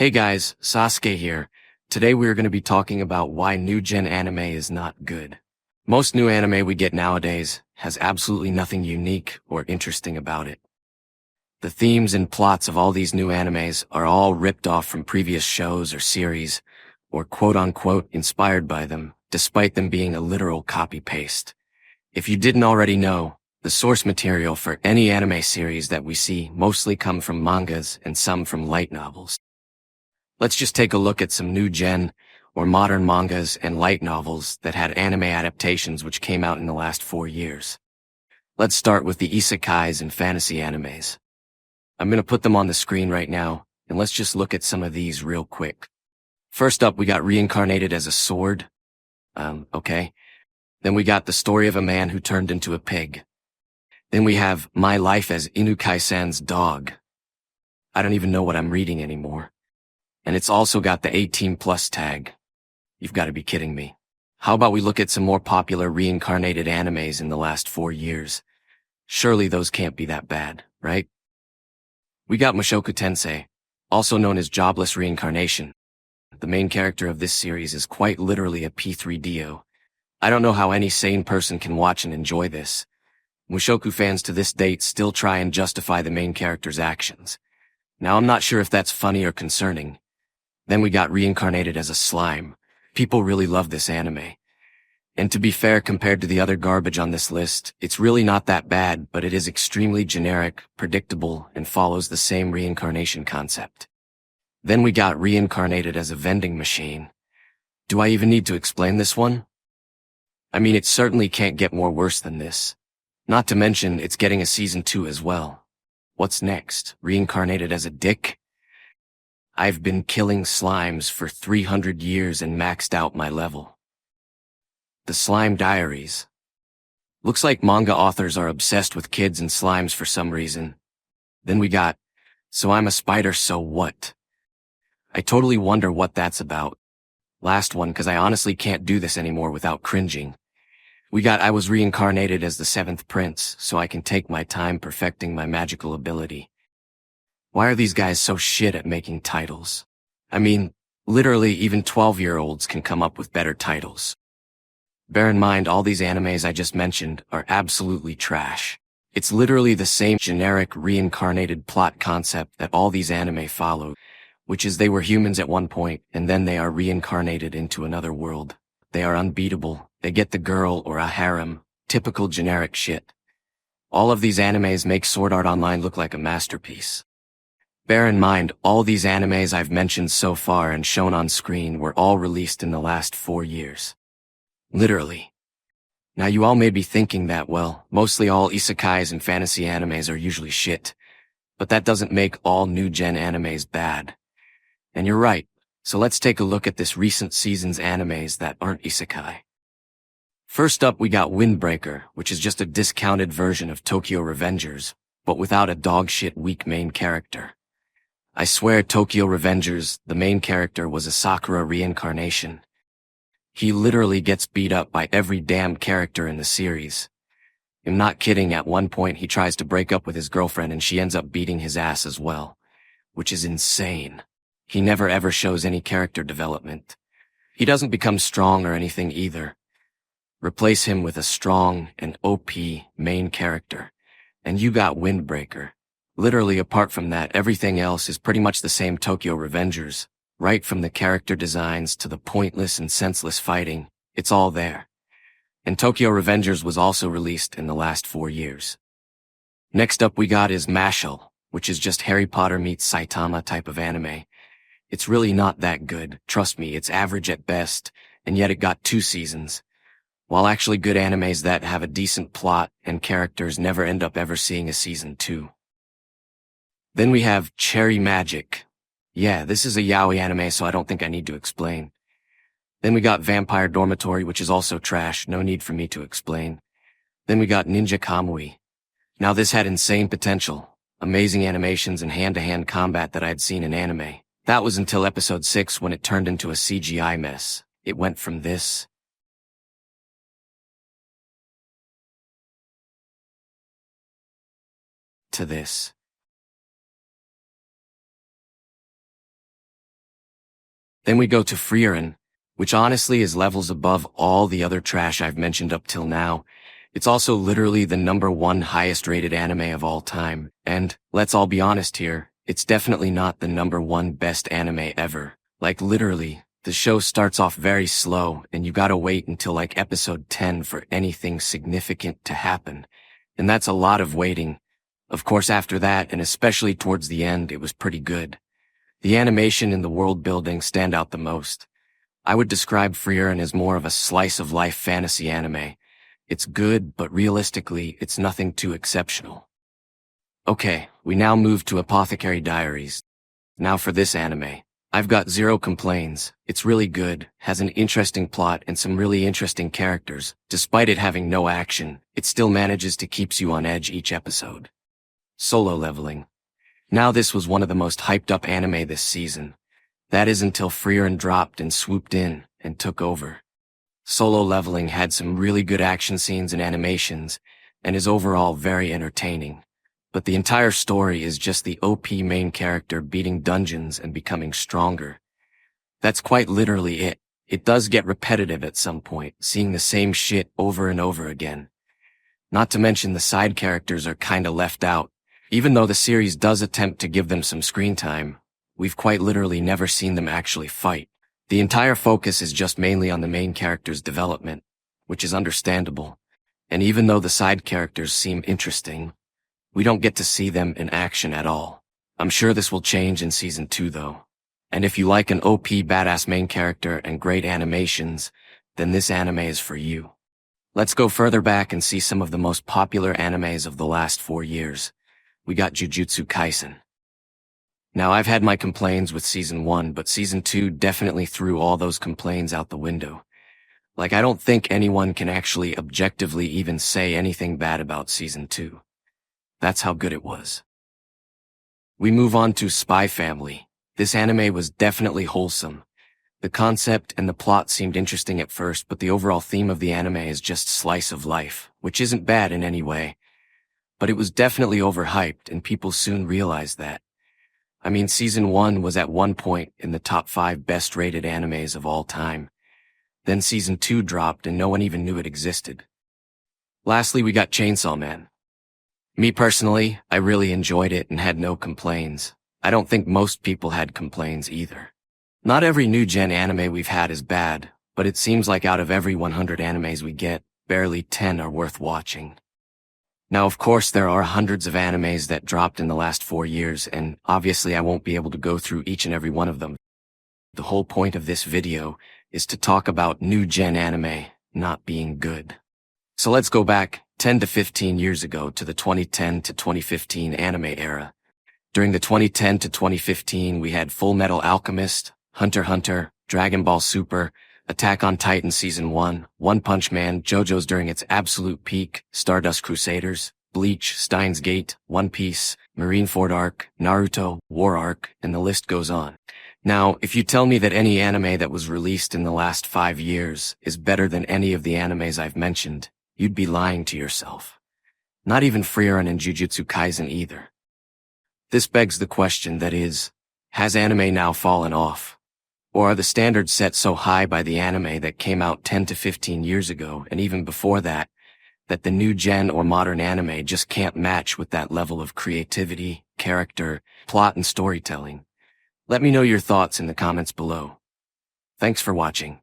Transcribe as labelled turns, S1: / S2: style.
S1: Hey guys, Sasuke here. Today we are going to be talking about why new gen anime is not good. Most new anime we get nowadays has absolutely nothing unique or interesting about it. The themes and plots of all these new animes are all ripped off from previous shows or series, or quote-unquote inspired by them, despite them being a literal copy-paste. If you didn't already know, the source material for any anime series that we see mostly come from mangas and some from light novels. Let's just take a look at some new gen or modern mangas and light novels that had anime adaptations which came out in the last 4 years. Let's start with the isekais and fantasy animes. I'm gonna put them on the screen right now, and let's just look at some of these real quick. First up, we got Reincarnated as a Sword. Okay. Then we got The Story of a Man Who Turned into a Pig. Then we have My Life as Inukai-san's Dog. I don't even know what I'm reading anymore. And it's also got the 18+ tag. You've got to be kidding me. How about we look at some more popular reincarnated animes in the last 4 years? Surely those can't be that bad, right? We got Mushoku Tensei, also known as Jobless Reincarnation. The main character of this series is quite literally a P3DO. I don't know how any sane person can watch and enjoy this. Mushoku fans to this date still try and justify the main character's actions. Now I'm not sure if that's funny or concerning. Then we got Reincarnated as a Slime. People really love this anime. And to be fair, compared to the other garbage on this list, it's really not that bad, but it is extremely generic, predictable, and follows the same reincarnation concept. Then we got Reincarnated as a Vending Machine. Do I even need to explain this one? I mean, it certainly can't get more worse than this. Not to mention, it's getting a season 2 as well. What's next? Reincarnated as a Dick? I've been killing slimes for 300 years and maxed out my level. The Slime Diaries. Looks like manga authors are obsessed with kids and slimes for some reason. Then we got So I'm a Spider, So What? I totally wonder what that's about. Last one, cause I honestly can't do this anymore without cringing. We got I was reincarnated as the 7th prince, so I can take my time perfecting my magical ability. Why are these guys so shit at making titles? I mean, literally even 12-year-olds can come up with better titles. Bear in mind, all these animes I just mentioned are absolutely trash. It's literally the same generic reincarnated plot concept that all these anime follow, which is they were humans at one point, and then they are reincarnated into another world. They are unbeatable, they get the girl or a harem, typical generic shit. All of these animes make Sword Art Online look like a masterpiece. Bear in mind, all these animes I've mentioned so far and shown on screen were all released in the last 4 years. Literally. Now you all may be thinking that, well, mostly all isekais and fantasy animes are usually shit. But that doesn't make all new gen animes bad. And you're right, so let's take a look at this recent season's animes that aren't isekai. First up, we got Windbreaker, which is just a discounted version of Tokyo Revengers, but without a dogshit weak main character. I swear Tokyo Revengers, the main character was a Sakura reincarnation. He literally gets beat up by every damn character in the series. I'm not kidding, at one point he tries to break up with his girlfriend and she ends up beating his ass as well. Which is insane. He never ever shows any character development. He doesn't become strong or anything either. Replace him with a strong and OP main character, and you got Windbreaker. Literally, apart from that, everything else is pretty much the same Tokyo Revengers. Right from the character designs to the pointless and senseless fighting, it's all there. And Tokyo Revengers was also released in the last 4 years. Next up we got is Mashle, which is just Harry Potter meets Saitama type of anime. It's really not that good, trust me, it's average at best, and yet it got 2 seasons. While actually good animes that have a decent plot and characters never end up ever seeing a season 2. Then we have Cherry Magic. Yeah, this is a yaoi anime, so I don't think I need to explain. Then we got Vampire Dormitory, which is also trash, no need for me to explain. Then we got Ninja Kamui. Now this had insane potential, amazing animations and hand-to-hand combat that I had seen in anime. That was until episode 6 when it turned into a CGI mess. It went from this to this. Then we go to Frieren, which honestly is levels above all the other trash I've mentioned up till now. It's also literally the #1 highest rated anime of all time, and, let's all be honest here, it's definitely not the #1 best anime ever. Like literally, the show starts off very slow, and you gotta wait until like episode 10 for anything significant to happen. And that's a lot of waiting. Of course after that, and especially towards the end, it was pretty good. The animation and the world building stand out the most. I would describe Frieren as more of a slice-of-life fantasy anime. It's good, but realistically, it's nothing too exceptional. Okay, we now move to Apothecary Diaries. Now for this anime. I've got zero complaints. It's really good, has an interesting plot and some really interesting characters. Despite it having no action, it still manages to keep you on edge each episode. Solo Leveling. Now this was one of the most hyped up anime this season. That is until Frieren dropped and swooped in and took over. Solo Leveling had some really good action scenes and animations, and is overall very entertaining. But the entire story is just the OP main character beating dungeons and becoming stronger. That's quite literally it. It does get repetitive at some point, seeing the same shit over and over again. Not to mention the side characters are kinda left out. Even though the series does attempt to give them some screen time, we've quite literally never seen them actually fight. The entire focus is just mainly on the main character's development, which is understandable. And even though the side characters seem interesting, we don't get to see them in action at all. I'm sure this will change in season 2 though. And if you like an OP badass main character and great animations, then this anime is for you. Let's go further back and see some of the most popular animes of the last 4 years. We got Jujutsu Kaisen. Now I've had my complaints with season 1, but season 2 definitely threw all those complaints out the window. Like I don't think anyone can actually objectively even say anything bad about season 2. That's how good it was. We move on to Spy Family. This anime was definitely wholesome. The concept and the plot seemed interesting at first, but the overall theme of the anime is just slice of life, which isn't bad in any way. But it was definitely overhyped, and people soon realized that. I mean, season 1 was at one point in the top 5 best rated animes of all time. Then season 2 dropped and no one even knew it existed. Lastly, we got Chainsaw Man. Me personally, I really enjoyed it and had no complaints. I don't think most people had complaints either. Not every new gen anime we've had is bad, but it seems like out of every 100 animes we get, barely 10 are worth watching. Now of course there are hundreds of animes that dropped in the last 4 years, and obviously I won't be able to go through each and every one of them. The whole point of this video is to talk about new gen anime not being good. So let's go back 10 to 15 years ago to the 2010 to 2015 anime era. During the 2010 to 2015 we had Full Metal Alchemist, Hunter x Hunter, Dragon Ball Super, Attack on Titan Season 1, One Punch Man, JoJo's during its absolute peak, Stardust Crusaders, Bleach, Steins Gate, One Piece, Marineford Arc, Naruto, War Arc, and the list goes on. Now, if you tell me that any anime that was released in the last 5 years is better than any of the animes I've mentioned, you'd be lying to yourself. Not even Frieren and Jujutsu Kaisen either. This begs the question that is, has anime now fallen off? Or are the standards set so high by the anime that came out 10 to 15 years ago, and even before that the new gen or modern anime just can't match with that level of creativity, character, plot, and storytelling? Let me know your thoughts in the comments below. Thanks for watching.